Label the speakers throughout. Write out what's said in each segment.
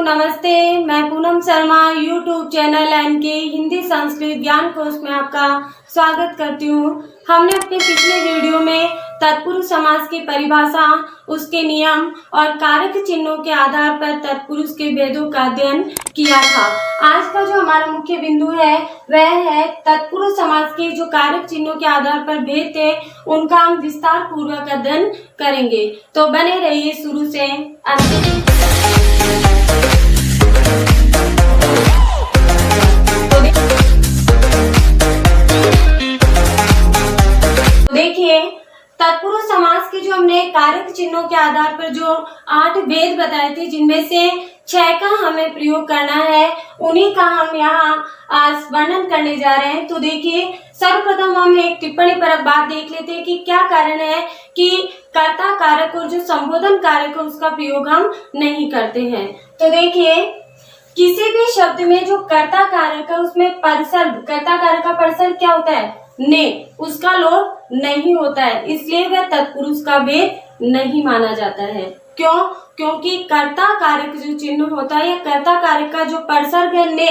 Speaker 1: नमस्ते। मैं Poonam Sharma YouTube channel NK Hindi Sanskrit ज्ञान कोश में आपका स्वागत करती हूँ। हमने अपने पिछले वीडियो में तत्पुरुष समास की परिभाषा, उसके नियम और कारक चिन्हों के आधार पर तत्पुरुष के भेदों का अध्ययन किया था। आज का जो हमारा मुख्य बिंदु है वह है तत्पुरुष समास के जो कारक चिन्हों के आधार पर भेद थे उनका हम विस्तार पूर्वक अध्ययन करेंगे। तो बने रहिए शुरू से अंत तक। देखिए, तत्पुरुष समास के जो हमने कारक चिन्हों के आधार पर जो 8 भेद बताए थे, जिनमें से 6 का हमें प्रयोग करना है, उन्हीं का हम यहाँ आज वर्णन करने जा रहे हैं। तो देखिए, सर्वप्रथम हम एक टिप्पणी पर बात देख लेते हैं कि क्या कारण है कि कर्ता कारक और जो संबोधन कारक है उसका प्रयोग हम नहीं करते हैं। तो देखिए, किसी भी शब्द में जो कर्ता कारक है उसमें परसर्ग, कर्ता कारक का परसर्ग क्या होता है? ने, उसका लोप नहीं होता है, इसलिए वह तत्पुरुष का भेद नहीं माना जाता है। क्यों? क्योंकि कर्ता कारक जो चिन्ह होता है या कर्ता कारक का जो परसर्ग है ने,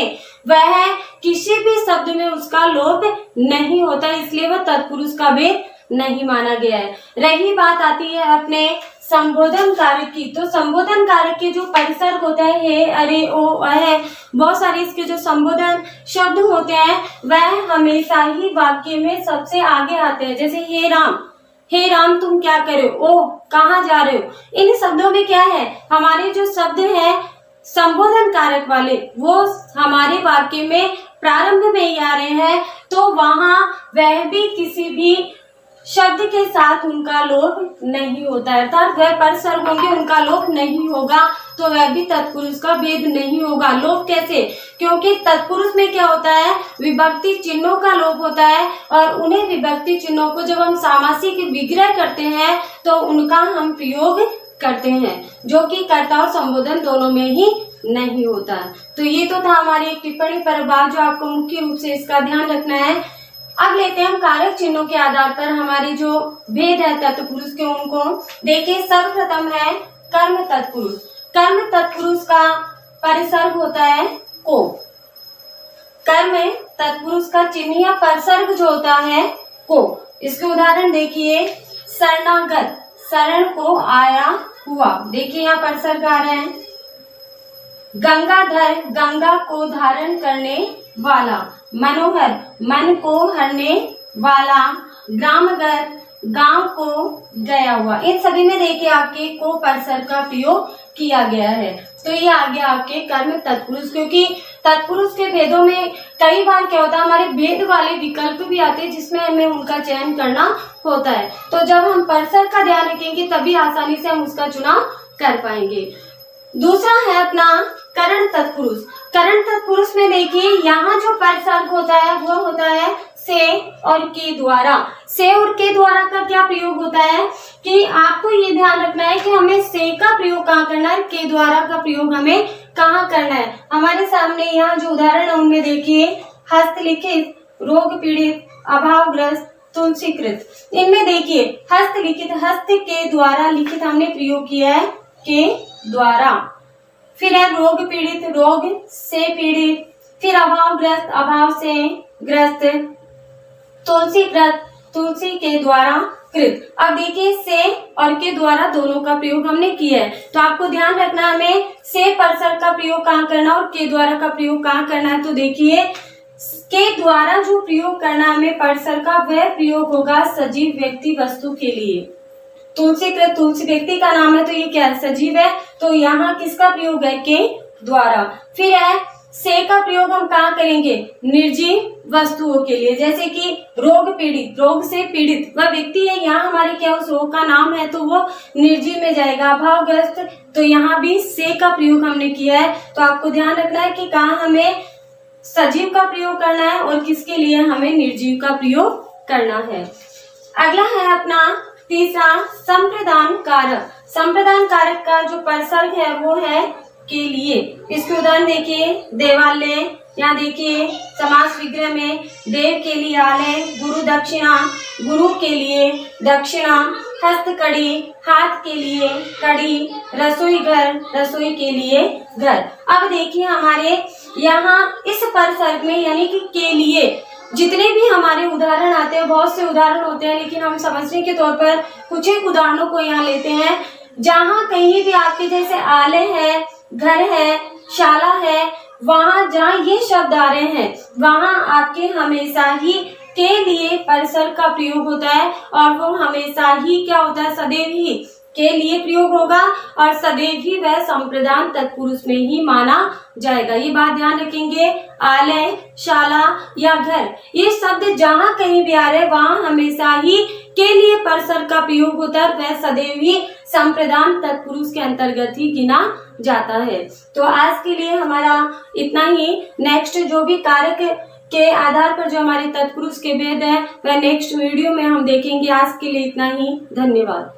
Speaker 1: वह किसी भी शब्द में उसका लोप नहीं होता, इसलिए वह तत्पुरुष का भेद नहीं माना गया है। रही बात आती है अपने संबोधन कारक की, तो संबोधन कारक के जो परिसर्ग होता है हे, अरे, ओ, अह, बहुत सारे इसके जो संबोधन शब्द होते हैं वह हमेशा ही वाक्य में सबसे आगे आते हैं। जैसे हे राम तुम क्या कर रहे हो, ओ कहाँ जा रहे हो। इन शब्दों में क्या है, हमारे जो शब्द हैं संबोधन कारक वाले वो हमारे वाक्य में प्रारंभ में ही आ रहे हैं, तो वहां वह भी किसी भी शब्द के साथ उनका लोप नहीं होता है, अर्थात वह परसर्ग होंगे, उनका लोप नहीं होगा, तो वह भी तत्पुरुष का भेद नहीं होगा। लोप कैसे? क्योंकि तत्पुरुष में क्या होता है, विभक्ति चिन्हों का लोप होता है, और उन्हें विभक्ति चिन्हों को जब हम सामासिक विग्रह करते हैं तो उनका हम प्रयोग करते हैं, जो कि कर्ता और संबोधन दोनों में ही नहीं होता। तो ये तो था हमारी एक टिप्पणी पर बात, जो आपको मुख्य रूप से इसका ध्यान रखना है। अब लेते हैं हम कारक चिन्हों के आधार पर हमारे जो भेद है तत्पुरुष के, उनको देखिए। सर्वप्रथम है कर्म तत्पुरुष। कर्म तत्पुरुष का परिसर्ग होता है को। कर्म तत्पुरुष का चिन्ह या परिसर्ग जो होता है को। इसके उदाहरण देखिए, शरणागत, शरण को आया हुआ, देखिए यहाँ परिसर्ग आ रहे हैं। गंगाधर, गंगा को धारण करने वाला। मनोहर, मन को हरने वाला। ग्रामगर, गांव को गया हुआ। इन सभी में देखिए आपके को परसर्ग का प्रयोग किया गया है। तो ये आ गया आपके कर्म तत्पुरुष, क्योंकि तत्पुरुष के भेदों में कई बार क्या होता है, हमारे भेद वाले विकल्प भी आते हैं जिसमें हमें उनका चयन करना होता है। तो जब हम परसर्ग का ध्यान रखेंगे तभी आसानी से हम उसका चुनाव कर पाएंगे। दूसरा है अपना करण तत्पुरुष। करण तत्पुरुष में देखिए यहाँ जो परसर्ग होता है वो होता है से और के द्वारा। से और के द्वारा का क्या प्रयोग होता है कि आपको ये ध्यान रखना है कि हमें से का प्रयोग कहाँ करना है, के द्वारा का प्रयोग हमें कहाँ करना है। हमारे सामने यहाँ जो उदाहरण है उनमें देखिए, हस्तलिखित, रोग पीड़ित, अभावग्रस्त, तुलसीकृत। इनमें देखिए हस्तलिखित, हस्त के द्वारा लिखित हमने प्रयोग किया है के द्वारा। फिर है रोग पीड़ित, रोग से पीड़ित। फिर अभावग्रस्त, अभाव से ग्रस्त। तुलसीकृत, तुलसी के द्वारा कृत। अब देखिए से और के द्वारा दोनों का प्रयोग हमने किया है, तो आपको ध्यान रखना हमें से परसर्ग का प्रयोग कहाँ करना और के द्वारा का प्रयोग कहाँ करना है। तो देखिए के द्वारा जो प्रयोग करना हमें परसर्ग का, वह प्रयोग होगा सजीव व्यक्ति वस्तु के लिए। तुलसीकृत, तुलसी व्यक्ति का नाम है, तो ये क्या है, सजीव है, तो यहाँ किसका प्रयोग है, के द्वारा। फिर है से का प्रयोग हम कहाँ करेंगे, निर्जीव वस्तुओं के लिए, जैसे कि रोग पीड़ित, रोग से पीड़ित वह व्यक्ति है, यहाँ हमारे क्या उस रोग का नाम है, तो वो निर्जीव में जाएगा। अभावग्रस्त, तो यहाँ भी से का प्रयोग हमने किया है। तो आपको ध्यान रखना है कि कहाँ हमें सजीव का प्रयोग करना है और किसके लिए हमें निर्जीव का प्रयोग करना है। अगला है अपना तीसरा संप्रदान कारक। संप्रदान कारक का जो परसर्ग है वो है के लिए। इसके उदाहरण देखिए, देवालय, यहाँ देखिए समास विग्रह में देव के लिए आलय, गुरु दक्षिणा, गुरु के लिए दक्षिणा, हस्तकड़ी, हाथ के लिए कड़ी, रसोई घर, रसोई के लिए घर। अब देखिए हमारे यहाँ इस परसर्ग में यानी कि के लिए जितने भी हमारे उदाहरण आते हैं, बहुत से उदाहरण होते हैं, लेकिन हम समझने के तौर पर कुछ एक उदाहरणों को यहाँ लेते हैं। जहाँ कहीं भी आपके जैसे आलय है, घर है, शाला है, वहाँ जहाँ ये शब्द आ रहे हैं वहाँ आपके हमेशा ही के लिए परिसर्ग का प्रयोग होता है और वो हमेशा ही क्या होता है, सदैव ही के लिए प्रयोग होगा और सदैव ही वह संप्रदान तत्पुरुष में ही माना जाएगा। ये बात ध्यान रखेंगे। आलय, शाला या घर, ये शब्द जहाँ कहीं भी आ रहे वहाँ हमेशा ही के लिए परिसर्ग का प्रयोग होता है, वह सदैव ही संप्रदान तत्पुरुष के अंतर्गत ही गिना जाता है। तो आज के लिए हमारा इतना ही। नेक्स्ट जो भी कारक के आधार पर जो हमारे तत्पुरुष के भेद है वह नेक्स्ट वीडियो में हम देखेंगे। आज के लिए इतना ही। धन्यवाद।